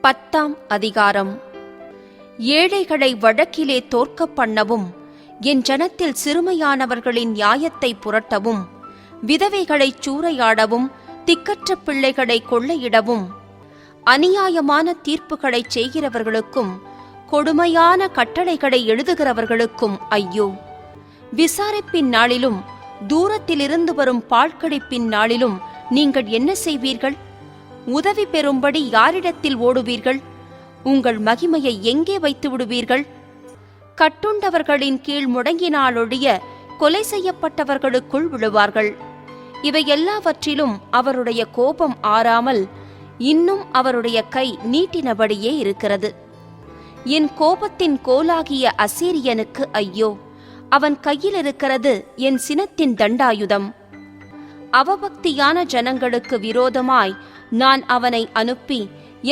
10ஆம் அதிகாரம். ஏழைகளை வழக்கிலே தோற்க பண்ணவும், என் ஜனத்தில் சிறுமையானவர்களின் நியாயத்தை புரட்டவும், விதவைகளைச் சூறையாடவும், திக்கற்ற பிள்ளைகளை கொள்ளையிடவும், அநியாயமான தீர்ப்புகளைச் செய்கிறவர்களுக்கும் கொடுமையான கட்டளைகளை எழுதுகிறவர்களுக்கும் ஐயோ! விசாரிப்பின் நாளிலும் தூரத்திலிருந்து வரும் பாழ்கடிப்பின் நாளிலும் நீங்கள் என்ன செய்வீர்கள்? உதவி பெறும்படி யாரிடத்தில் ஓடுவீர்கள்? உங்கள் மகிமையை எங்கே வைத்து விடுவீர்கள்? கட்டுண்டவர்களின் கீழ் முடங்கினாலொழிய கொலை செய்யப்பட்டவர்களுக்குள் விழுவார்கள். இவை எல்லாவற்றிலும் அவருடைய கோபம் ஆறாமல் இன்னும் அவருடைய கை நீட்டினபடியே இருக்கிறது. என் கோபத்தின் கோலாகிய அசீரியனுக்கு ஐயோ! அவன் கையில் இருக்கிறது என் சினத்தின் தண்டாயுதம். அவபக்தியான ஜனங்களுக்கு விரோதமாய் நான் அவனை அனுப்பி,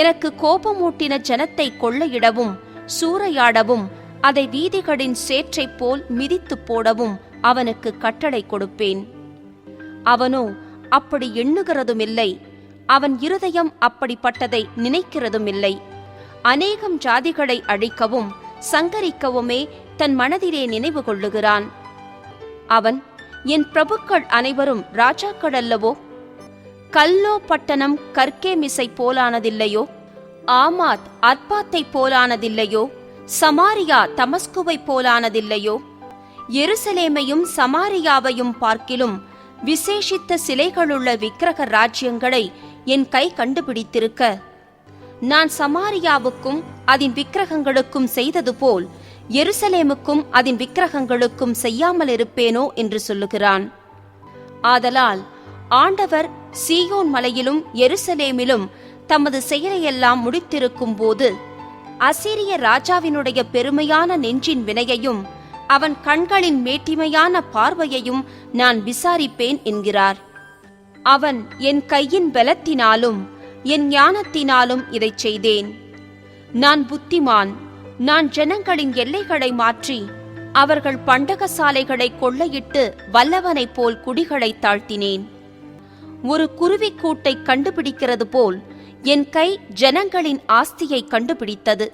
எனக்கு கோபமூட்டின ஜனத்தை கொள்ளையிடவும், சூறையாடவும், அதை வீதிகளின் சேற்றைப் போல் மிதித்துப் போடவும் அவனுக்கு கட்டளை கொடுப்பேன். அவனோ அப்படி எண்ணுகிறதுமில்லை, அவன் இருதயம் அப்படிப்பட்டதை நினைக்கிறதுமில்லை. அநேகம் ஜாதிகளை அழிக்கவும் சங்கரிக்கவுமே தன் மனதிலே நினைவு கொள்ளுகிறான். அவன், என் பிரபுக்கள் அனைவரும் ராஜாக்கள் அல்லவோ? கல்லோ பட்டணம் கர்கேமிசை போலானதில்லையோ? ஆமாத் அர்பாத்தை போலானதில்லையோ? சமாரியா தமஸ்குவை போலானதில்லையோ? எருசலேமையும் சமாரியாவையும் பார்க்கிலும் விசேஷித்த சிலைகளுள்ள விக்கிரக ராஜ்யங்களை என் கை கண்டுபிடித்திருக்க, நான் சமாரியாவுக்கும் அதன் விக்கிரகங்களுக்கும் செய்தது போல் எருசலேமுக்கும் அதன் விக்கிரகங்களுக்கும் செய்யாமல் இருப்பேனோ என்று சொல்லுகிறான். ஆதலால் ஆண்டவர் சீயோன் மலையிலும் எருசலேமிலும் தமது செயலையெல்லாம் முடித்திருக்கும் போது அசீரிய ராஜாவினுடைய பெருமையான நெஞ்சின் வினையையும் அவன் கண்களின் மேட்டிமையான பார்வையையும் நான் விசாரிப்பேன் என்கிறார். அவன் என் கையின் பலத்தினாலும் என் ஞானத்தினாலும் இதைச் செய்தேன். நான் புத்திமான். நான் ஜனங்களின் எல்லைகளை மாற்றி அவர்கள் பண்டகசாலைகளை கொள்ளையிட்டு வல்லவனைப் போல் குடிகளை தாழ்த்தினேன். ஒரு குருவிக்கூட்டை கண்டுபிடிக்கிறது போல் என் கை ஜனங்களின் ஆஸ்தியை கண்டுபிடித்தது.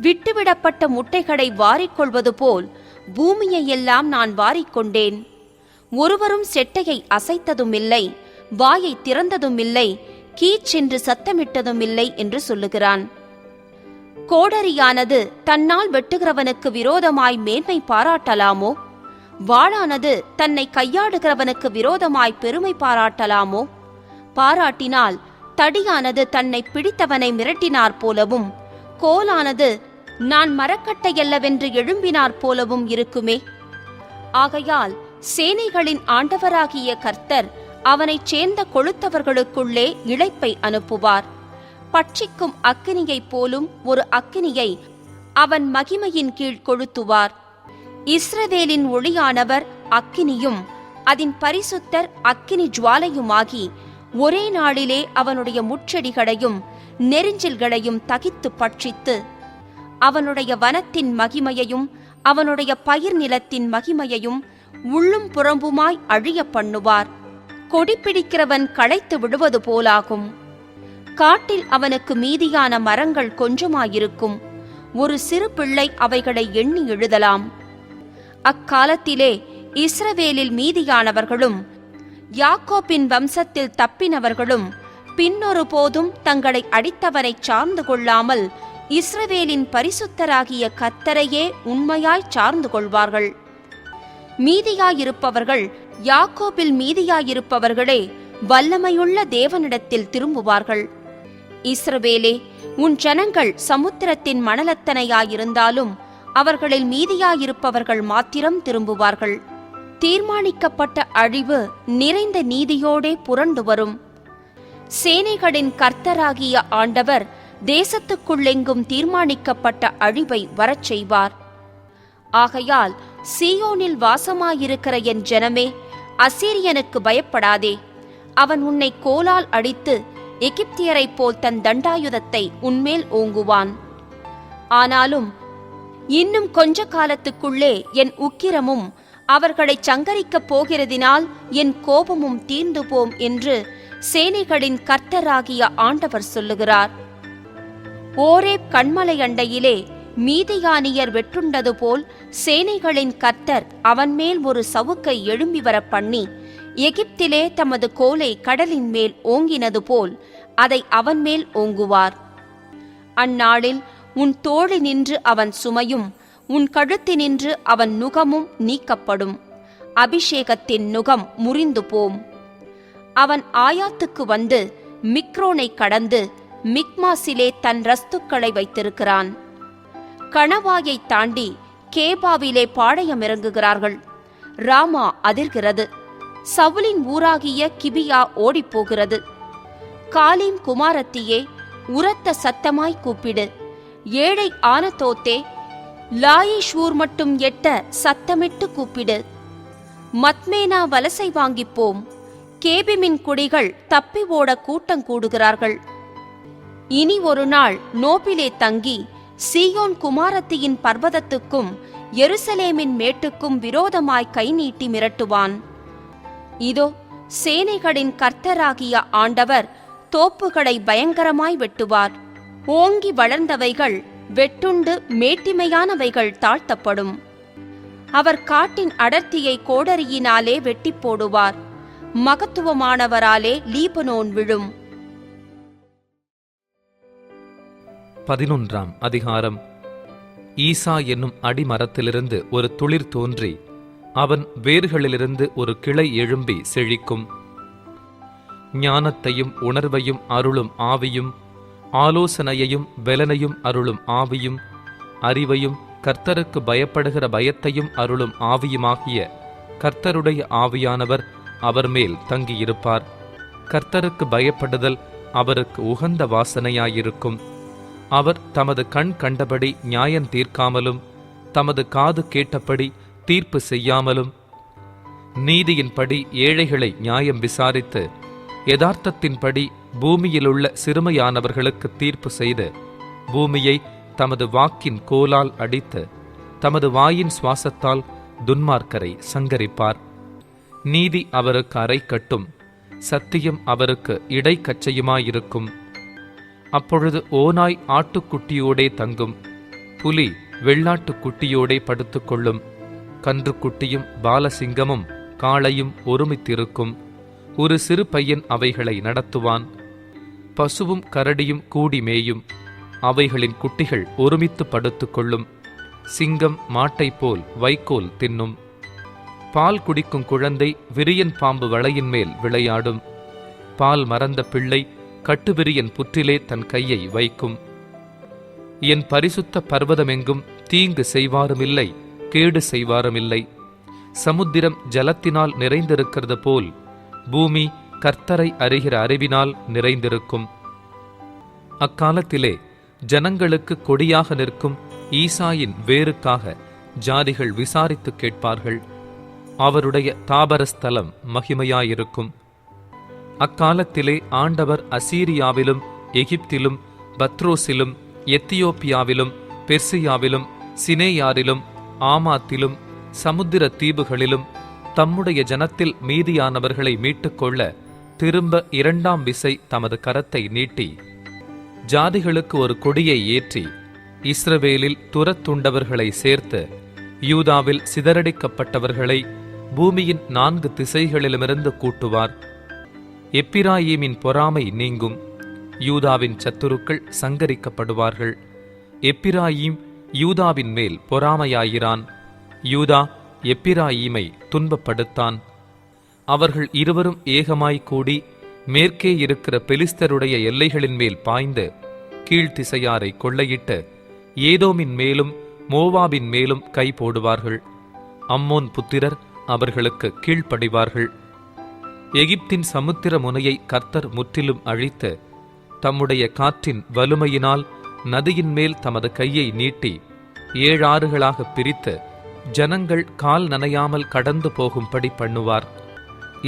விட்டுவிடப்பட்ட முட்டைகளை வாரிக்கொள்வது போல் பூமியையெல்லாம் நான் வாரிக்கொண்டேன். ஒருவரும் செட்டையை அசைத்ததுமில்லை, வாயை திறந்ததுமில்லை, கீச்சென்று சத்தமிட்டதுமில்லை என்று சொல்லுகிறான். கோடரியானது தன்னால் வெட்டுகிறவனுக்கு விரோதமாய் மேன்மை பாராட்டலாமோ? வாளானது தன்னை கையாடுகிறவனுக்கு விரோதமாய் பெருமை பாராட்டலாமோ? பாராட்டினால் தடியானது தன்னை பிடித்தவனை மிரட்டினார் போலவும், கோலானது நான் மரக்கட்டையல்லவென்று எழும்பினார் போலவும் இருக்குமே. ஆகையால் சேனைகளின் ஆண்டவராகிய கர்த்தர் அவனைச் சேர்ந்த கொழுத்தவர்களுக்குள்ளே இளைப்பை அனுப்புவார். பட்சிக்கும் அக்கினியைப் போலும் ஒரு அக்கினியை அவன் மகிமையின் கீழ் கொளுத்துவார். இஸ்ரவேலின் ஒளியானவர் அக்கினியும் அதன் பரிசுத்தர் அக்கினி ஜுவாலையுமாகி ஒரே நாளிலே அவனுடைய முட்செடிகளையும் நெரிஞ்சில்களையும் தகித்து பட்சித்து அவனுடைய வனத்தின் மகிமையையும் அவனுடைய பயிர் நிலத்தின் மகிமையையும் உள்ளும் புறம்புமாய் அழிய பண்ணுவார். கொடி பிடிக்கிறவன் களைத்து விடுவது போலாகும். காட்டில் அவனுக்கு மீதியான மரங்கள் கொஞ்சமாயிருக்கும். ஒரு சிறு பிள்ளை அவைகளை எண்ணி எழுதலாம். அக்காலத்திலே இஸ்ரவேலில் மீதியானவர்களும் யாக்கோபின் வம்சத்தில் தப்பினவர்களும் பின்னொரு போதும் தங்களை அடித்தவரை சார்ந்து கொள்ளாமல் இஸ்ரவேலின் பரிசுத்தராகிய கர்த்தரையே உண்மையாய் சார்ந்து கொள்வார்கள். மீதியாயிருப்பவர்கள், யாக்கோபில் மீதியாயிருப்பவர்களே வல்லமையுள்ள தேவனிடத்தில் திரும்புவார்கள். இஸ்ரவேலே, உன் ஜனங்கள் சமுத்திரத்தின் மணலத்தனையாயிருந்தாலும் அவர்களில் மீதியாயிருப்பவர்கள் மாத்திரம் திரும்புவார்கள். தீர்மானிக்கப்பட்ட அழிவு நிறைந்த நீதியோடே புரண்டு வரும். சேனைகளின் கர்த்தராகிய ஆண்டவர் தேசத்துக்குள்ளெங்கும் தீர்மானிக்கப்பட்ட அழிவை வரச் செய்வார். ஆகையால் சீயோனில் வாசமாயிருக்கிற என் ஜனமே, அசீரியனுக்கு பயப்படாதே. அவன் உன்னை கோலால் அடித்து எகிப்தியரைப் போல் தன் தண்டாயுதத்தை உன்மேல் ஓங்குவான். ஆனாலும் இன்னும் கொஞ்ச காலத்துக்குள்ளே என் உக்கிரமும் அவர்களைச் சங்கரிக்கப் போகிறதினால் என் கோபமும் தீர்ந்து போம் என்று சேனைகளின் கர்த்தராகிய ஆண்டவர் சொல்லுகிறார். ஓரேப் கன்மலையண்டையிலே மீதியானியர் வெட்டுண்டது போல் சேனைகளின் கர்த்தர் அவன் மேல் ஒரு சவுக்கை எழும்பி வர பண்ணி, எகிப்திலே தமது கோலை கடலின் மேல் ஓங்கினது போல் அதை அவன் மேல் ஓங்குவார். அந்நாளில் உன் தோளினின்று அவன் சுமையும் உன் கழுத்தினின்று அவன் நுகமும் நீக்கப்படும். அபிஷேகத்தின் நுகம் முறிந்து போம். அவன் ஆயாத்துக்கு வந்து மிக்ரோனை கடந்து மிக்மாசிலே தன் ரஸ்துக்களை வைத்திருக்கிறான். கணவாயை தாண்டி கேபாவிலே பாளையம் இறங்குகிறார்கள். ராமா அதிர்கிறது. சவுலின் ஊராகிய கிபியா ஓடிப்போகிறது. காலீம் குமாரத்தியே, உரத்த சத்தமாய் கூப்பிடு. ஏழை ஆனதோத்தே, லாயிஷூர் மட்டும் எட்ட சத்தமிட்டு கூப்பிடு. மத்மேனா வலசை வாங்கிப்போம். கேபிமின் குடிகள் தப்பி ஓட கூட்டம் கூடுகிறார்கள். இனி ஒரு நாள் நோபிலே தங்கி சீயோன் குமாரத்தியின் பர்வதத்துக்கும் எருசலேமின் மேட்டுக்கும் விரோதமாய் கை நீட்டி மிரட்டுவான். இதோ, சேனைகளின் கர்த்தராகிய ஆண்டவர் தோப்புகளை பயங்கரமாய் வெட்டுவார். ஓங்கி வளர்ந்தவைகள் வெட்டுண்டு மேட்டிமையானவைகள் தாழ்த்தப்படும். அவர் காட்டின் அடர்த்தியை கோடரியினாலே வெட்டி போடுவார். மகத்துவமானவராலே லீபனோன் விழும். 11ஆம் அதிகாரம். ஈசா என்னும் அடிமரத்திலிருந்து ஒரு துளிர் தோன்றி அவன் வேர்களிலிருந்து ஒரு கிளை எழும்பி செழிக்கும். ஞானத்தையும் உணர்வையும் அருளும் ஆவியும், ஆலோசனையையும் பெலனையும் அருளும் ஆவியும், அறிவையும் கர்த்தருக்கு பயப்படுகிற பயத்தையும் அருளும் ஆவியுமாகிய கர்த்தருடைய ஆவியானவர் அவர் மேல் தங்கியிருப்பார். கர்த்தருக்கு பயப்படுதல் அவருக்கு உகந்த வாசனையாயிருக்கும். அவர் தமது கண் கண்டபடி நியாயம் தீர்க்காமலும் தமது காது கேட்டபடி தீர்ப்பு செய்யாமலும், நீதியின்படி ஏழைகளை நியாயம் விசாரித்து யதார்த்தத்தின்படி பூமியிலுள்ள சிறுமையானவர்களுக்கு தீர்ப்பு செய்து, பூமியை தமது வாக்கின் கோலால் அடித்து தமது வாயின் சுவாசத்தால் துன்மார்க்கரை சங்கரிப்பார். நீதி அவருக்கு அரை கட்டும், சத்தியம் அவருக்கு இடைக்கச்சையுமாயிருக்கும். அப்பொழுது ஓநாய் ஆட்டுக்குட்டியோடே தங்கும், புலி வெள்ளாட்டுக்குட்டியோடே படுத்துக்கொள்ளும். கன்றுக்குட்டியும் பாலசிங்கமும் காளையும் ஒருமித்திருக்கும். ஒரு சிறு பையன் அவைகளை நடத்துவான். பசுவும் கரடியும் கூடி மேயும். அவைகளின் குட்டிகள் ஒருமித்து படுத்துக்கொள்ளும். சிங்கம் மாட்டைப் போல் வைக்கோல் தின்னும். பால் குடிக்கும் குழந்தை விரியன் பாம்பு வளையின் மேல் விளையாடும். பால் மறந்த பிள்ளை கட்டுவிரியன் புற்றிலே தன் கையை வைக்கும். என் பரிசுத்த பர்வதமெங்கும் தீங்கு செய்வாருமில்லை, கேடு செய்வாருமில்லை. சமுத்திரம் ஜலத்தினால் நிறைந்திருக்கிறது போல் பூமி கர்த்தரை அறிகிற அறிவினால் நிறைந்திருக்கும். அக்காலத்திலே ஜனங்களுக்கு கொடியாக நிற்கும் ஈசாயின் வேருக்காக ஜாதிகள் விசாரித்து கேட்பார்கள். அவருடைய தாபரஸ்தலம் மகிமையாயிருக்கும். அக்காலத்திலே ஆண்டவர் அசீரியாவிலும் எகிப்திலும் பத்ரோசிலும் எத்தியோப்பியாவிலும் பெர்சியாவிலும் சினேயாரிலும் ஆமாத்திலும் சமுத்திர தீவுகளிலும் தம்முடைய ஜனத்தில் மீதியானவர்களை மீட்டுக்கொள்ள திரும்ப 2ஆம் விசை தமது கரத்தை நீட்டி ஜாதிகளுக்கு ஒரு கொடியை ஏற்றி இஸ்ரவேலில் துரத்துண்டவர்களை சேர்த்து யூதாவில் சிதறடிக்கப்பட்டவர்களை பூமியின் 4 திசைகளிலுமிருந்து கூட்டுவார். எப்பிராயீமின் பொறாமை நீங்கும். யூதாவின் சத்துருக்கள் சங்கரிக்கப்படுவார்கள். எப்பிராயீம் யூதாவின் மேல் பொறாமையாயிரான். யூதா எப்பிராயீமை துன்பப்படுத்தான். அவர்கள் இருவரும் ஏகமாய் கூடி மேற்கே இருக்கிற பெலிஸ்தருடைய எல்லைகளின் மேல் பாய்ந்து கீழ்த்திசையாரை கொள்ளையிட்டு ஏதோமின் மேலும் மோவாபின் மேலும் கை போடுவார்கள். அம்மோன் புத்திரர் அவர்களுக்கு கீழ்ப்படிவார்கள். எகிப்தின் சமுத்திர முனையை கர்த்தர் முற்றிலும் அழித்து தம்முடைய காற்றின் வலுமையினால் நதியின் மேல் தமது கையை நீட்டி 7 ஆறுகளாக பிரித்து ஜனங்கள் கால் நனையாமல் கடந்து போகும்படி பண்ணுவார்.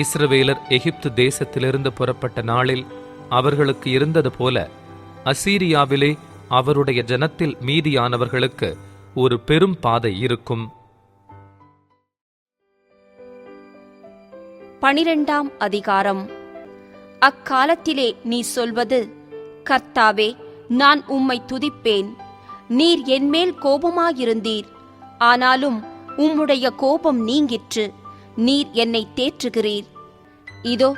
இஸ்ரவேலர் எகிப்து தேசத்திலிருந்து புறப்பட்ட நாளில் அவர்களுக்கு இருந்தது போல அசீரியாவிலே அவருடைய ஜனத்தில் மீதியானவர்களுக்கு ஒரு பெரும் பாதை இருக்கும். 12ஆம் அதிகாரம். அக்காலத்திலே நீ சொல்வது, கர்த்தாவே, நான் உம்மை துதிப்பேன். நீர் என்மேல் கோபமாயிருந்தீர், ஆனாலும் உம்முடைய கோபம் நீங்கிற்று. நீர் என்னை தேற்றுகிறீர். இதோ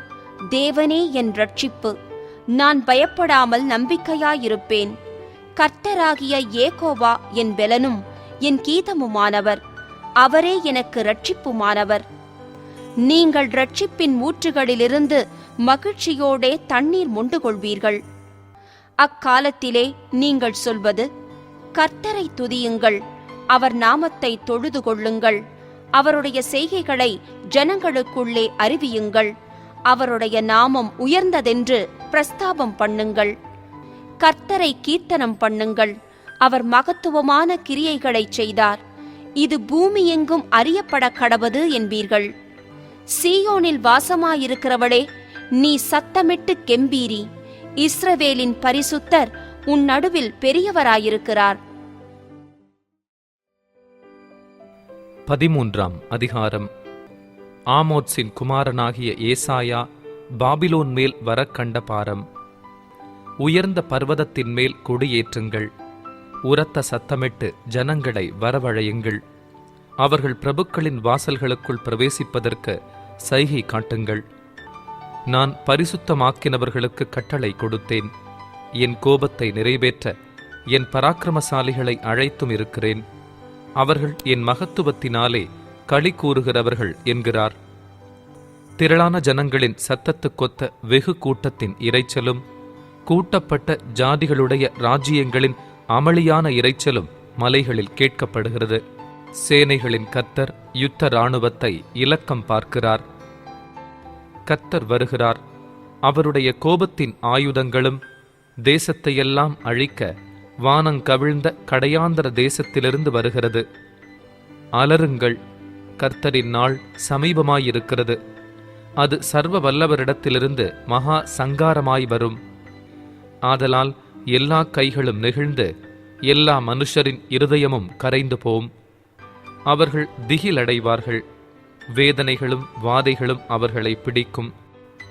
தேவனே என் இரட்சிப்பு. நான் பயப்படாமல் நம்பிக்கையாயிருப்பேன். கர்த்தராகிய யேகோவா என் பெலனும் என் கீதமுமானவர். அவரே எனக்கு இரட்சிப்புமானவர். நீங்கள் இரட்சிப்பின் ஊற்றுகளிலிருந்து மகிழ்ச்சியோடே தண்ணீர் மொண்டு கொள்வீர்கள். அக்காலத்திலே நீங்கள் சொல்வது, கர்த்தரை துதியுங்கள், அவர் நாமத்தை தொழுது கொள்ளுங்கள், அவருடைய செய்கைகளை ஜனங்களுக்குள்ளே அறிவியுங்கள், அவருடைய நாமம் உயர்ந்ததென்று பிரஸ்தாபம் பண்ணுங்கள். கர்த்தரை கீர்த்தனம் பண்ணுங்கள், அவர் மகத்துவமான கிரியைகளைச் செய்தார், இது பூமியெங்கும் அறியப்பட கடவது என்பீர்கள். சீயோனில் வாசமாயிருக்கிறவளே, நீ சத்தமிட்டு கெம்பீரி. இஸ்ரவேலின் பரிசுத்தர் உன் நடுவில் பெரியவராயிருக்கிறார். 13ஆம் அதிகாரம். ஆமோத்சின் குமாரனாகிய ஏசாயா பாபிலோன் மேல் வரக் கண்ட பாரம். உயர்ந்த பர்வதத்தின் மேல் கொடியேற்றுங்கள், உரத்த சத்தமிட்டு ஜனங்களை வரவழையுங்கள். அவர்கள் பிரபுக்களின் வாசல்களுக்குள் பிரவேசிப்பதற்கு சைகை காட்டுங்கள். நான் பரிசுத்தமாக்கினவர்களுக்கு கட்டளை கொடுத்தேன். என் கோபத்தை நிறைவேற்ற என் பராக்கிரமசாலிகளை அழைத்தும் இருக்கிறேன். அவர்கள் என் மகத்துவத்தினாலே களி கூறுகிறவர்கள் என்கிறார். திரளான ஜனங்களின் சத்தத்துக்கொத்த வெகு கூட்டத்தின் இரைச்சலும், கூட்டப்பட்ட ஜாதிகளுடைய ராஜ்யங்களின் அமளியான இரைச்சலும் மலைகளில் கேட்கப்படுகிறது. சேனைகளின் கர்த்தர் யுத்த இராணுவத்தை இலக்கம் பார்க்கிறார். கர்த்தர் வருகிறார். அவருடைய கோபத்தின் ஆயுதங்களும் தேசத்தையெல்லாம் அழிக்க வானங்கவிழ்ந்த கடையாந்தர தேசத்திலிருந்து வருகிறது. அலறுங்கள், கர்த்தரின் நாள் சமீபமாயிருக்கிறது. அது சர்வ வல்லவரிடத்திலிருந்து மகா சங்காரமாய் வரும். ஆதலால் எல்லா கைகளும் நெகிழ்ந்து எல்லா மனுஷரின் இருதயமும் கரைந்து போம். அவர்கள் திகிலடைவார்கள். வேதனைகளும் வாதைகளும் அவர்களை பிடிக்கும்.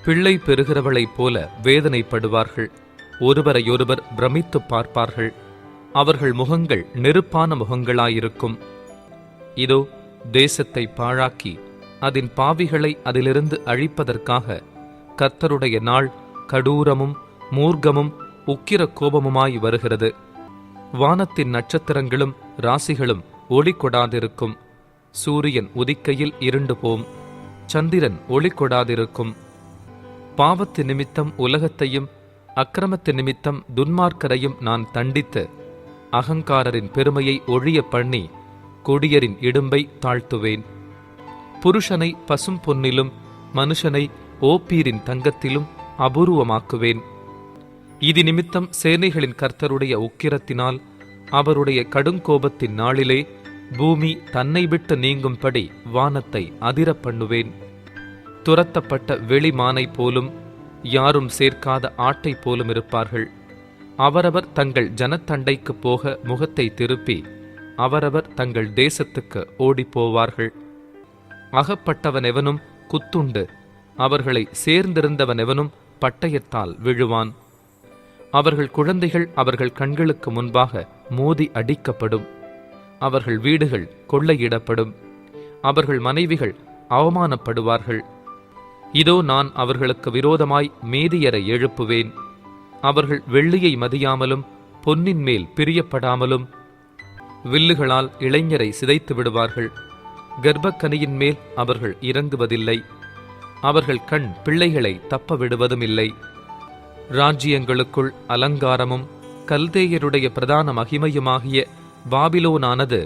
பிள்ளை பெறுகிறவளைப் போல வேதனைப்படுவார்கள். ஒருவரையொருவர் பிரமித்து பார்ப்பார்கள். அவர்கள் முகங்கள் நெருப்பான முகங்களாயிருக்கும். இதோ தேசத்தை பாழாக்கி அதன் பாவிகளை அதிலிருந்து அழிப்பதற்காக கர்த்தருடைய நாள் கடூரமும் மூர்க்கமும் உக்கிர கோபமுமாய் வருகிறது. வானத்தின் நட்சத்திரங்களும் ராசிகளும் ஒளி கொடாதிருக்கும். சூரியன் உதிக்கையில் இருண்டு போம், சந்திரன் ஒளி கொடாதிருக்கும். பாவத்து நிமித்தம் உலகத்தையும் அக்கிரமத்து நிமித்தம் துன்மார்க்கரையும் நான் தண்டித்து அகங்காரரின் பெருமையை ஒழிய பண்ணி கொடியரின் இடும்பை தாழ்த்துவேன். புருஷனை பசும் பொன்னிலும் மனுஷனை ஓப்பீரின் தங்கத்திலும் அபூர்வமாக்குவேன். இது நிமித்தம் சேனைகளின் கர்த்தருடைய உக்கிரத்தினால் அவருடைய கடுங்கோபத்தின் நாளிலே பூமி தன்னை விட்டு நீங்கும்படி வானத்தை அதிர பண்ணுவேன். துரத்தப்பட்ட வெளிமானை போலும் யாரும் சேர்க்காத ஆட்டை போலும் இருப்பார்கள். அவரவர் தங்கள் ஜனத்தண்டைக்கு போக முகத்தை திருப்பி அவரவர் தங்கள் தேசத்துக்கு ஓடிப்போவார்கள். அகப்பட்டவனெவனும் குத்துண்டு அவர்களை சேர்ந்திருந்தவனெவனும் பட்டயத்தால் விழுவான். அவர்கள் குழந்தைகள் அவர்கள் கண்களுக்கு முன்பாக மோதி அடிக்கப்படும். அவர்கள் வீடுகள் கொள்ளையிடப்படும். அவர்கள் மனைவிகள் அவமானப்படுவார்கள். இதோ நான் அவர்களுக்கு விரோதமாய் மேதியரை எழுப்புவேன். அவர்கள் வெள்ளியை மதியாமலும் பொன்னின் மேல் பிரியப்படாமலும் வில்லுகளால் இளைஞரை சிதைத்து விடுவார்கள். கர்ப்பக்கனியின் மேல் அவர்கள் இறங்குவதில்லை. அவர்கள் கண் பிள்ளைகளை தப்ப விடுவதும் இல்லை. ராஜ்யங்களுக்குள் அலங்காரமும் கல்தேயருடைய பிரதான மகிமையுமாகிய பாபிலோனானது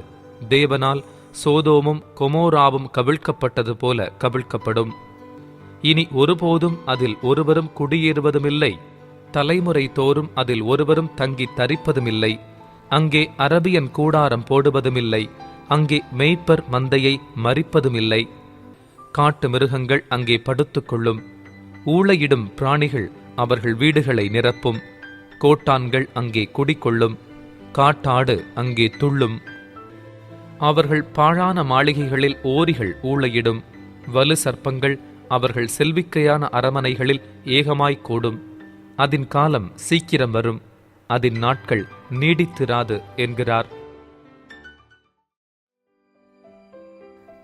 தேவனால் சோதோமும் கொமோராவும் கவிழ்க்கப்பட்டது போல கவிழ்க்கப்படும். இனி ஒருபோதும் அதில் ஒருவரும் குடியேறுவதுமில்லை. தலைமுறை தோறும் அதில் ஒருவரும் தங்கி தரிப்பதுமில்லை. அங்கே அரபியன் கூடாரம் போடுவதுமில்லை. அங்கே மேய்ப்பர் மந்தையை மறிப்பதுமில்லை. காட்டு மிருகங்கள் அங்கே படுத்துக்கொள்ளும். ஊளையிடும் பிராணிகள் அவர்கள் வீடுகளை நிரப்பும். கோட்டான்கள் அங்கே குடிக்கொள்ளும். காட்டாடு அங்கே துள்ளும். அவர்கள் பாழான மாளிகைகளில் ஓரிகள் ஊளையிடும். வலு சர்ப்பங்கள் அவர்கள் செல்விக்கையான அரமனைகளில் ஏகமாய்க் கூடும். அதன் காலம் சீக்கிரம் வரும். அதன் நாட்கள் நீடித்திராது என்கிறார்.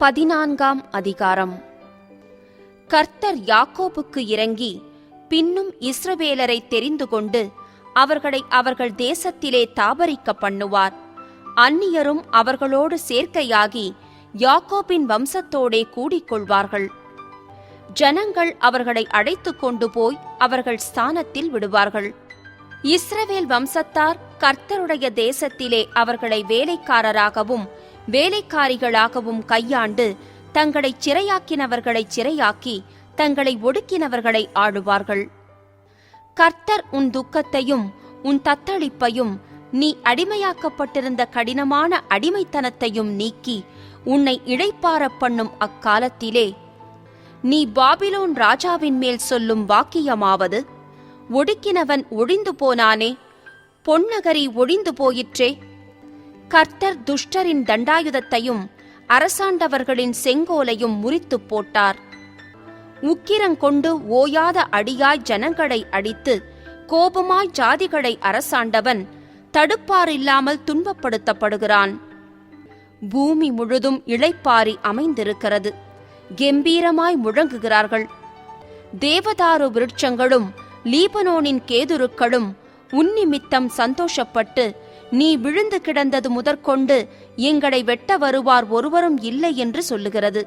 14ஆம் அதிகாரம். கர்த்தர் யாக்கோபுக்கு இறங்கி பின்னும் இஸ்ரவேலரை தெரிந்து கொண்டு அவர்களை அவர்கள் தேசத்திலே தாபரிக்க பண்ணுவார். அந்நியரும் அவர்களோடு சேர்க்கையாகி யாக்கோபின் வம்சத்தோடே கூடிக்கொள்வார்கள். ஜனங்கள் அவர்களை அழைத்து கொண்டு போய் அவர்கள் ஸ்தானத்தில் விடுவார்கள். இஸ்ரவேல் வம்சத்தார் கர்த்தருடைய தேசத்திலே அவர்களை வேலைக்காரராகவும் வேலைக்காரிகளாகவும் கையாண்டு தங்களை சிறையாக்கினவர்களை சிறையாக்கி தங்களை ஒடுக்கினவர்களை ஆளுவார்கள். கர்த்தர் உன் துக்கத்தையும் உன் தத்தளிப்பையும் நீ அடிமையாக்கப்பட்டிருந்த கடினமான அடிமைத்தனத்தையும் நீக்கி உன்னை இளைப்பாறப் பண்ணும் அக்காலத்திலே நீ பாபிலோன் ராஜாவின் மேல் சொல்லும் வாக்கியமாவது, ஒடுக்கினவன் ஒழிந்து போனானே, பொன்னகரி ஒழிந்து போயிற்றே. கர்த்தர் துஷ்டரின் தண்டாயுதத்தையும் அரசாண்டவர்களின் செங்கோலையும் முறித்துப் போட்டார். உக்கிரங்கொண்டு ஓயாத அடியாய் ஜனங்களை அடித்து கோபமாய் ஜாதிகளை அரசாண்டவன் தடுப்பாரில்லாமல் துன்பப்படுத்தப்படுகிறான். பூமி முழுதும் இளைப்பாரி அமைந்திருக்கிறது, கெம்பீரமாய் முழங்குகிறார்கள். தேவதாரு விருட்சங்களும் லீபனோனின் கேதுருக்களும் உன்னிமித்தம் சந்தோஷப்பட்டு, நீ விழுந்து கிடந்தது முதற்கொண்டு எங்களை வெட்ட வருவார் ஒருவரும் இல்லை என்று சொல்லுகிறது.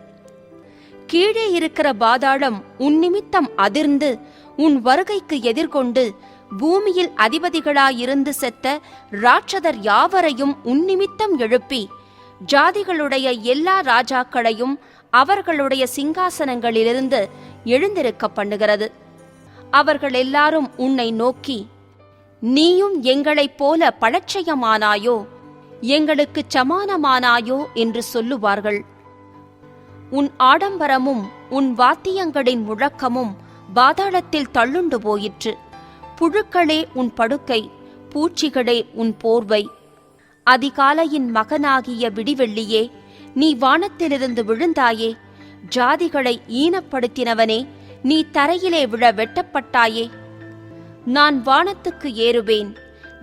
கீழே இருக்கிற பாதாளம் உன்னிமித்தம் அதிர்ந்து உன் வருகைக்கு எதிர்கொண்டு பூமியில் அதிபதிகளாயிருந்து செத்த ராட்சதர் யாவரையும் உன்னிமித்தம் எழுப்பி ஜாதிகளுடைய எல்லா ராஜாக்களையும் அவர்களுடைய சிங்காசனங்களிலிருந்து எழுந்திருக்க பண்ணுகிறது. அவர்கள் எல்லாரும் உன்னை நோக்கி, நீயும் எங்களைப் போல பழச்சயமானாயோ, எங்களுக்குச் சமானமானாயோ என்று சொல்லுவார்கள். உன் ஆடம்பரமும் உன் வாத்தியங்களின் முழக்கமும் பாதாளத்தில் தள்ளுண்டு போயிற்று. புழுக்களே உன் படுக்கை, பூச்சிகளே உன் போர்வை. அதிகாலையின் மகனாகிய விடிவெள்ளியே, நீ வானத்திலிருந்து விழுந்தாயே. ஜாதிகளை ஈனப்படுத்தினவனே, நீ தரையிலே விழ வெட்டப்பட்டாயே. நான் வானத்துக்கு ஏறுவேன்,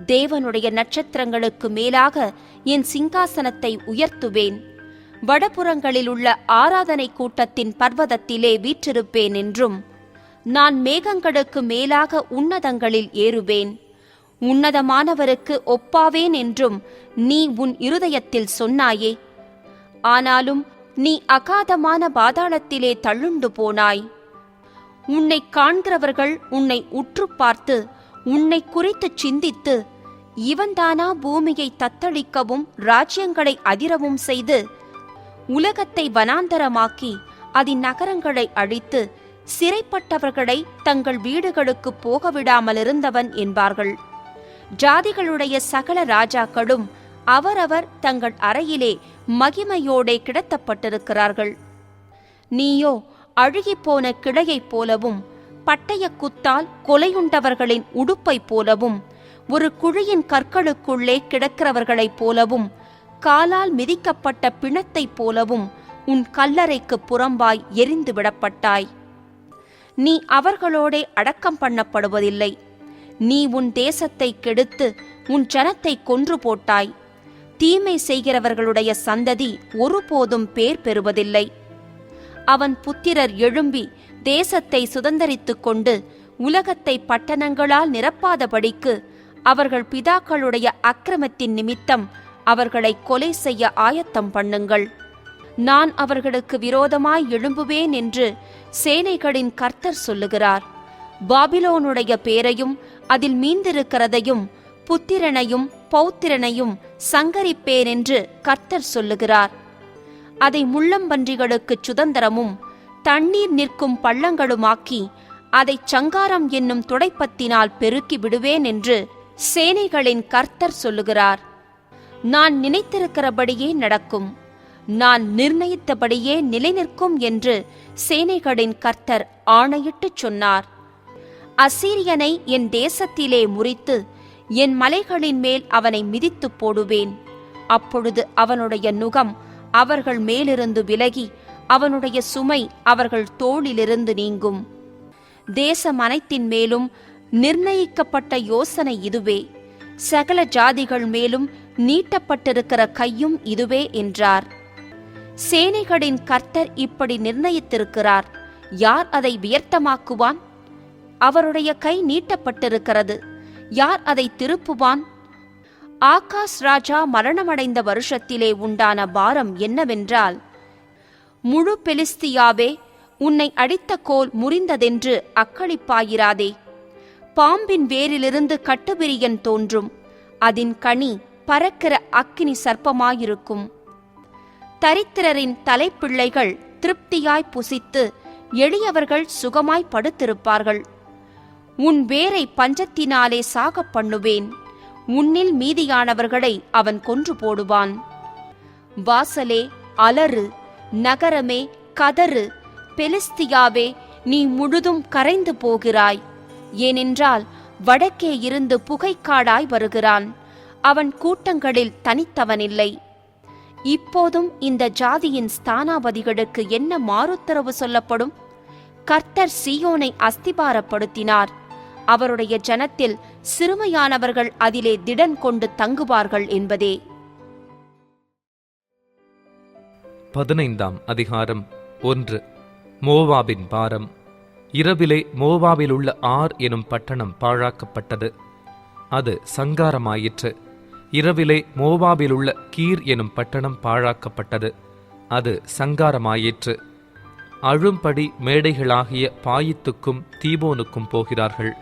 தேவனுடைய நட்சத்திரங்களுக்கு மேலாக என் சிங்காசனத்தை உயர்த்துவேன். வடபுறங்களில் உள்ள ஆராதனை கூட்டத்தின் பர்வதத்திலே வீற்றிருப்பேன் என்றும், நான் மேகங்களுக்கு மேலாக உன்னதங்களில் ஏறுவேன், உன்னதமானவருக்கு ஒப்பாவேன் என்றும் நீ உன் இருதயத்தில் சொன்னாயே. ஆனாலும் நீ அகாதமான பாதாளத்திலே தள்ளுண்டு போனாய். உன்னை காண்கிறவர்கள் உன்னை உற்று பார்த்து உன்னை குறித்து சிந்தித்து, இவன்தானா பூமியை தத்தளிக்கவும் ராஜ்யங்களை அதிரவும் செய்து உலகத்தை வனாந்தரமாக்கி அதன் நகரங்களை அழித்து சிறைப்பட்டவர்களை தங்கள் வீடுகளுக்கு போகவிடாமலிருந்தவன் என்பார்கள். ஜாதிகளுடைய சகல ராஜாக்களும் அவரவர் தங்கள் அறையிலே மகிமையோடே கிடத்தப்பட்டிருக்கிறார்கள். நீயோ அழுகிப்போன கிளையைப் போலவும் பட்டய குத்தால் கொலையுண்டவர்களின் உடுப்பைப் போலவும் ஒரு குழியின் கற்களுக்குள்ளே கிடக்கிறவர்களைப் போலவும் காலால் மிதிக்கப்பட்ட பிணத்தைப் போலவும் உன் கல்லறைக்கு புறம்பாய் எரிந்து விடப்பட்டாய். நீ அவர்களோடே அடக்கம் பண்ணப்படுவதில்லை. நீ உன் தேசத்தை கெடுத்து உன் ஜனத்தை கொன்று போட்டாய். தீமை செய்கிறவர்களுடைய சந்ததி ஒருபோதும் பேர் பெறுவதில்லை. அவன் புத்திரர் எழும்பி தேசத்தை சுதந்தரித்துக் கொண்டு உலகத்தை பட்டணங்களால் நிரப்பாதபடிக்கு அவர்கள் பிதாக்களுடைய அக்கிரமத்தின் நிமித்தம் அவர்களை கொலை செய்ய ஆயத்தம் பண்ணுங்கள். நான் அவர்களுக்கு விரோதமாய் எழும்புவேன் என்று சேனைகளின் கர்த்தர் சொல்லுகிறார். பாபிலோனுடைய பேரையும் அதில் மீந்திருக்கிறதையும் புத்திரனையும் பௌத்திரனையும் சங்கரிப்பேன் என்று கர்த்தர் சொல்லுகிறார். அதை முள்ளம்பன்றிகளுக்குச் சுதந்திரமும் தண்ணீர் நிற்கும் பள்ளங்களுமாக்கி அதைச் சங்காரம் என்னும் துடைப்பத்தினால் பெருக்கி விடுவேன் என்று சேனைகளின் கர்த்தர் சொல்லுகிறார். நான் நினைத்திருக்கிறபடியே நடக்கும், நான் நிர்ணயித்தபடியே நிலைநிற்கும் என்று சேனைகளின் கர்த்தர் ஆணையிட்டுச் சொன்னார். அசீரியனை என் தேசத்திலே முறித்து என் மலைகளின் மேல் அவனை மிதித்துப் போடுவேன். அப்பொழுது அவனுடைய நுகம் அவர்கள் மேலிருந்து விலகி அவனுடைய சுமை அவர்கள் தோளிலிருந்து நீங்கும். தேசம் அனைத்தின் மேலும் நிர்ணயிக்கப்பட்ட யோசனை இதுவே. சகல ஜாதிகள் மேலும் நீட்டப்பட்டிருக்கிற கையும் இதுவே என்றார். சேனைகளின் கர்த்தர் இப்படி நிர்ணயித்திருக்கிறார், யார் அதை வியர்த்தமாக்குவான்? அவருடைய கை நீட்டப்பட்டிருக்கிறது, யார் அதை திருப்புவான்? ஆகாஸ் ராஜா மரணமடைந்த வருஷத்திலே உண்டான பாரம் என்னவென்றால், முழு பெலிஸ்தியாவே, உன்னை அடித்த கோல் முறிந்ததென்று அக்களிப்பாயிராதே. பாம்பின் வேரிலிருந்து கட்டுவிரியன் தோன்றும், அதன் கனி பறக்கிற அக்கினி சர்ப்பமாயிருக்கும். தரித்திரரின் தலைப்பிள்ளைகள் திருப்தியாய் புசித்து எளியவர்கள் சுகமாய் படுத்திருப்பார்கள். உன் வேரை பஞ்சத்தினாலே சாகப் பண்ணுவேன், உன்னில் மீதியானவர்களை அவன் கொன்று போடுவான். வாசலே அலறு, நகரமே கதறு, பெலிஸ்தியாவே நீ முழுதும் கரைந்து போகிறாய். ஏனென்றால் வடக்கே இருந்து புகைக்காடாய் வருகிறான், அவன் கூட்டங்களில் தனித்தவனில்லை. இப்போதும் இந்த ஜாதியின் ஸ்தானாபதிகளுக்கு என்ன மாறுத்தரவு சொல்லப்படும்? கர்த்தர் சீயோனை அஸ்திபாரப்படுத்தினார், அவருடைய ஜனத்தில் சிறுமையானவர்கள் அதிலே திடன் கொண்டு தங்குவார்கள் என்பதே. 15ஆம் அதிகாரம் 1. மோவாபின் பாரம். இரவிலே மோவாபிலுள்ள ஆர் எனும் பட்டணம் பாழாக்கப்பட்டது, அது சங்காரமாயிற்று. இரவிலே மோவாபிலுள்ள கீர் எனும் பட்டணம் பாழாக்கப்பட்டது, அது சங்காரமாயிற்று. அழும்படி மேடைகளாகிய பாயித்துக்கும் தீபோனுக்கும் போகிறார்கள்.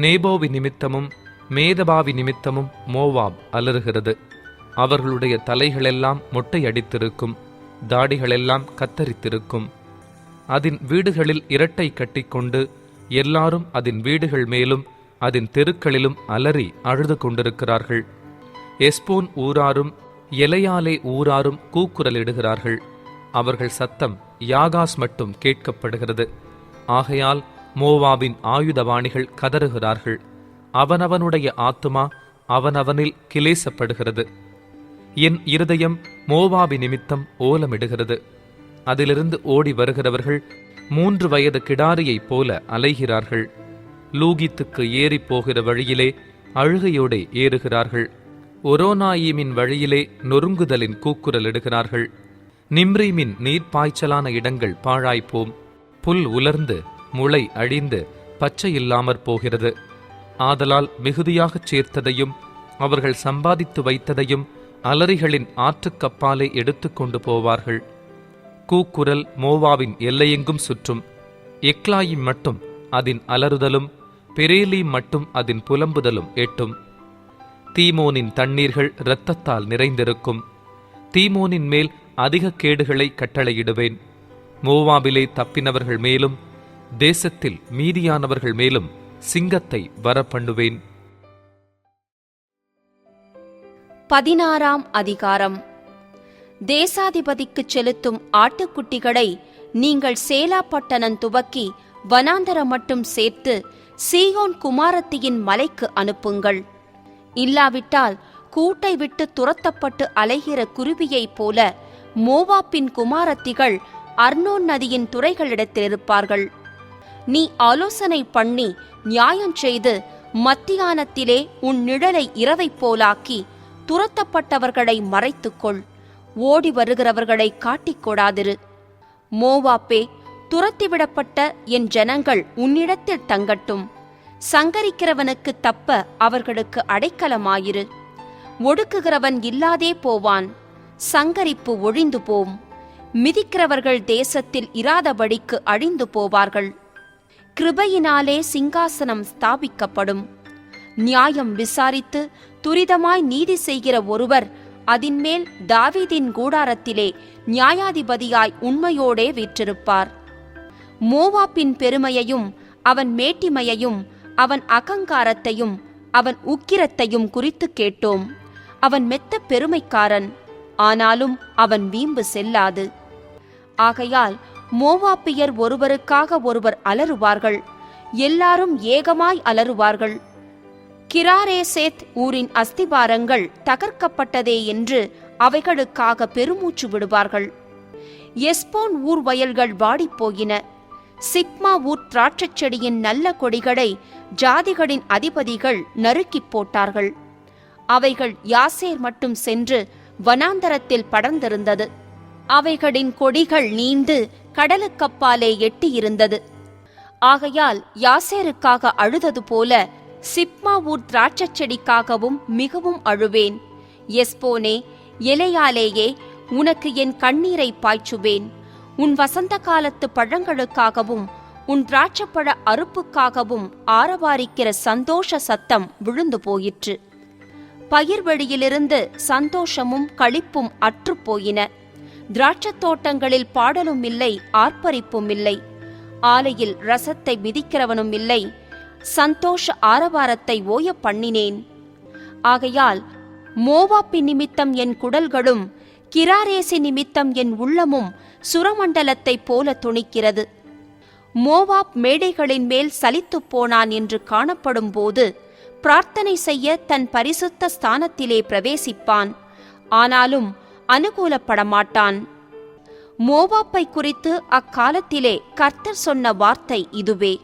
நேபோவி நிமித்தமும் மேதபாவி நிமித்தமும் மோவாப் அலறுகிறது. அவர்களுடைய தலைகளெல்லாம் மொட்டையடித்திருக்கும், தாடிகளெல்லாம் கத்தரித்திருக்கும். அதன் வீடுகளில் இரட்டை கட்டிக்கொண்டு எல்லாரும் அதன் வீடுகள் மேலும் அதன் தெருக்களிலும் அலறி அழுது கொண்டிருக்கிறார்கள். எஸ்போன் ஊராரும் எலையாலே ஊராரும் கூக்குரலிடுகிறார்கள். அவர்கள் சத்தம் யாகாஸ் மட்டும் கேட்கப்படுகிறது. ஆகையால் மோவாபின் ஆயுதபாணிகள் கதறுகிறார்கள். அவனவனுடைய ஆத்துமா அவனவனில் கிலேசப்படுகிறது. என் இருதயம் மோவாபி நிமித்தம் ஓலமிடுகிறது. அதிலிருந்து ஓடி வருகிறவர்கள் 3 வயது கிடாரியைப் போல அலைகிறார்கள். லூகித்துக்கு ஏறி போகிற வழியிலே அழுகையோடே ஏறுகிறார்கள். ஒரோனாயிமின் வழியிலே நொறுங்குதலின் கூக்குரலிடுகிறார்கள். நிம்ரீமின் நீர்ப்பாய்ச்சலான இடங்கள் பாழாய்ப்போம். புல் உலர்ந்து முளை அழிந்து பச்சையில்லாமற் போகிறது. ஆதலால் மிகுதியாகச் சேர்த்ததையும் அவர்கள் சம்பாதித்து வைத்ததையும் அலரிகளின் ஆற்றுக்கப்பாலே எடுத்துக்கொண்டு போவார்கள். கூக்குரல் மோவாவின் எல்லையெங்கும் சுற்றும். எக்லாயிம் மட்டும் அதன் அலறுதலும் பெரேலீம் மட்டும் அதன் புலம்புதலும் எட்டும். தீமோனின் தண்ணீர்கள் இரத்தத்தால் நிறைந்திருக்கும். தீமோனின் மேல் அதிக கேடுகளை கட்டளையிடுவேன். மோவாபிலே தப்பினவர்கள் மேலும் தேசத்தில் மீதியானவர்கள் மேலும் சிங்கத்தை வரப்பண்ணுவேன். 16ஆம் அதிகாரம். தேசாதிபதிக்குச் செலுத்தும் ஆட்டுக்குட்டிகளை நீங்கள் சேலா பட்டணம் துவக்கி வனாந்தரம் மட்டும் சேர்த்து சீயோன் குமாரத்தியின் மலைக்கு அனுப்புங்கள். இல்லாவிட்டால் கூட்டை விட்டு துரத்தப்பட்டு அலைகிற குருவியைப் போல மோவாப்பின் குமாரத்திகள் அர்னோன் நதியின் துறைகளிடத்திலிருப்பார்கள். நீ ஆலோசனை பண்ணி நியாயம் செய்து மத்தியானத்திலே உன் நிழலை இரவைப் போலாக்கி துரத்தப்பட்டவர்களை மறைத்துக்கொள். ஓடி வருகிறவர்களை காட்டிக்கொடாதிரு. மோவாப்பே, துரத்திவிடப்பட்ட என் ஜனங்கள் உன்னிடத்தில் தங்கட்டும். சங்கரிக்கிறவனுக்கு தப்ப அவர்களுக்கு அடைக்கலமாயிரு. ஒடுக்குகிறவன் இல்லாதே போவான். சங்கரிப்பு ஒழிந்து போம். மிதிக்கிறவர்கள் தேசத்தில் இராதபடிக்கு அழிந்து போவார்கள். கிருபையினாலே சிங்காசனம் ஸ்தாபிக்கப்படும். நியாயம் விசாரித்து துரிதமாய் நீதி செய்கிற ஒருவர் அதின்மேல் தாவீதின் கூடாரத்திலே நியாயாதிபதியாய் உண்மையோடே வீற்றிருப்பார். மோவாப்பின் பெருமையையும் அவன் மேட்டிமையையும் அவன் அகங்காரத்தையும் அவன் உக்கிரத்தையும் குறித்து கேட்டோம். அவன் மெத்த பெருமைக்காரன், ஆனாலும் அவன் வீம்பு செல்லாது. ஆகையால் மோவாப்பியர் ஒருவருக்காக ஒருவர் அலறுவார்கள், எல்லாரும் ஏகமாய் அலறுவார்கள். கிராரேசேத் ஊரின் அஸ்திபாரங்கள் தகர்க்கப்பட்டதே என்று அவைகளுக்காக பெருமூச்சு விடுவார்கள். எஸ்போன் ஊர் வயல்கள் வாடிப்போயின. சிப்மா ஊர் திராட்சைச் செடியின் நல்ல கொடிகளை ஜாதிகளின் அதிபதிகள் நறுக்கிப் போட்டார்கள். அவைகள் யாசேர் மட்டும் சென்று வனாந்தரத்தில் படர்ந்திருந்தது. அவைகளின் கொடிகள் நீண்டு கடலுக்கப்பாலே எட்டியிருந்தது. ஆகையால் யாசேருக்காக அழுதது போல சிப்மா ஊர் திராட்சச் செடிக்காகவும் மிகவும் அழுவேன். எஸ்போனே, எலையாலேயே, உனக்கு என் கண்ணீரை பாய்ச்சுவேன். உன் வசந்த காலத்து பழங்களுக்காகவும் உன் திராட்சப்பழ அறுப்புக்காகவும் ஆரவாரிக்கிற சந்தோஷ சத்தம் விழுந்து போயிற்று. பயிர்வெளியிலிருந்து சந்தோஷமும் களிப்பும் அற்றுப்போயின. திராட்சத் தோட்டங்களில் பாடலும் இல்லை, ஆர்ப்பரிப்பும் இல்லை. ஆலையில் ரசத்தை மிதிக்கிறவனும் இல்லை. சந்தோஷ ஆரவாரத்தை ஓய பண்ணினேன். ஆகையால் மோவாப்பின் நிமித்தம் என் குடல்களும் கிராரேசி நிமித்தம் என் உள்ளமும் சுரமண்டலத்தைப் போல துணிக்கிறது. மோவாப் மேடைகளின் மேல் சலித்துப் போனான் என்று காணப்படும் போது பிரார்த்தனை செய்ய தன் பரிசுத்த ஸ்தானத்திலே பிரவேசிப்பான். ஆனாலும் அனுகூலப்படமாட்டான். மோவாப்பை குறித்து அக்காலத்திலே கர்த்தர் சொன்ன வார்த்தை இதுவே: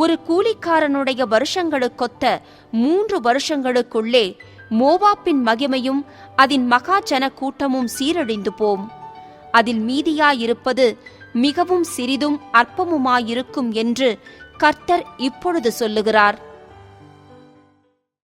ஒரு கூலிக்காரனுடைய வருஷங்களுக்கொத்த 3 வருஷங்களுக்குள்ளே மோவாப்பின் மகிமையும் அதன் மகாஜன கூட்டமும் சீரழிந்து போம். அதில் மீதியாயிருப்பது மிகவும் சிறிதும் அற்பமுமாயிருக்கும் என்று கர்த்தர் இப்பொழுது சொல்லுகிறார்.